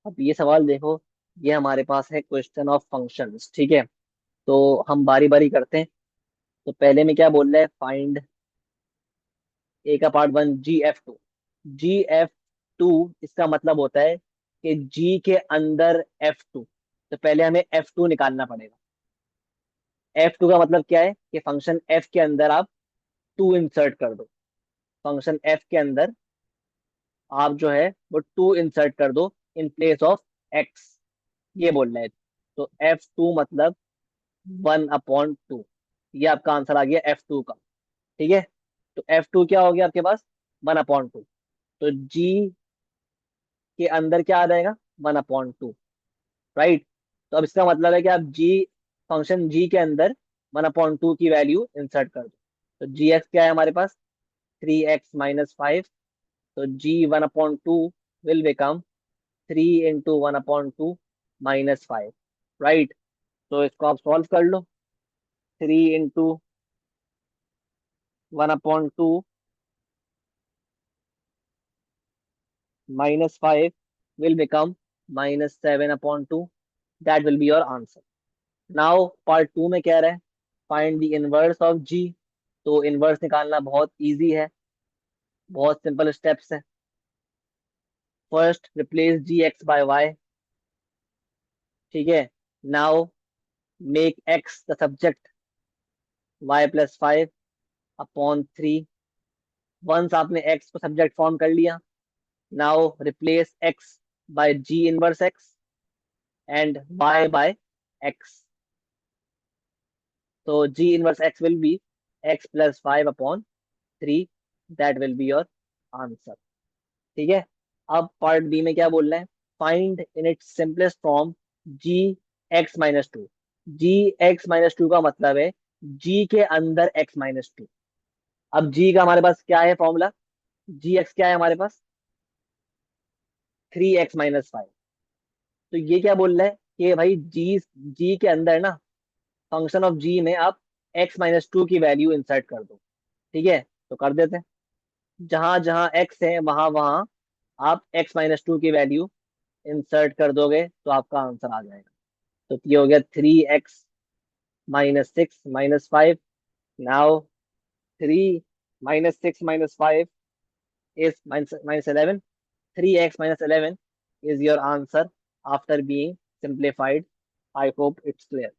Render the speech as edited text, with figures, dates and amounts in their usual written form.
अब ये सवाल देखो, ये हमारे पास है क्वेश्चन ऑफ फंक्शंस, ठीक है। तो हम बारी बारी करते हैं। तो पहले में क्या बोल रहा है, फाइंड ए का पार्ट वन GF2। GF2 इसका मतलब होता है कि G के अंदर F2। तो पहले हमें F2 निकालना पड़ेगा। F2 का मतलब क्या है कि फंक्शन F के अंदर आप 2 इंसर्ट कर दो। फंक्शन F के अंदर आप जो है वो 2 इंसर्ट कर दो इन प्लेस ऑफ X, ये बोल रहे हैं। तो F2 मतलब 1/2। ये आपका आंसर आ गया F2 का। ठीक है। तो F2 क्या हो गया आपके पास, 1/2। तो G के अंदर क्या आ जाएगा, 1/2। राइट। तो अब इसका मतलब है कि आप फंक्शन G के अंदर 1/2 की वैल्यू इंसर्ट कर दो। तो GX क्या है हमारे पास, 3x - 5। तो G 1/2 विल बिकम 3 × 1/2 - 5। राइट। तो इसको आप सॉल्व कर लो। 3 × 1/2 -5 will become -7/2। That will be your answer. Now part two में कह रहा है find the inverse of G. तो इनवर्स निकालना बहुत इजी है, बहुत सिंपल स्टेप्स है। First replace GX by Y। ठीक है। Now make X the subject, Y + 5/3। Once आपने X को सब्जेक्ट फॉर्म कर लिया, now replace X by G inverse X and Y by X। तो G inverse X will be X + 5/3। That will be your answer. ठीक है। अब part B में क्या बोल रहे हैं, find in its simplest form G(x - 2)। G(x - 2) का मतलब है G के अंदर x-2। अब G का हमारे पास क्या है फॉर्मूला, Gx क्या है हमारे पास, 3x - 5। तो ये क्या बोल रहा है कि भाई G के अंदर ना, फंक्शन ऑफ G में आप x-2 की वैल्यू इंसर्ट कर दो। ठीक है। तो कर देते हैं। जहां जहां x है वहां वहां आप x-2 की वैल्यू इंसर्ट कर दोगे तो आपका आंसर आ जाएगा। तो ये हो गया 3x - 6 - 5। Now 3 - 6 - 5 is -11। 3x - 11 is your answer after being simplified. I hope it's clear.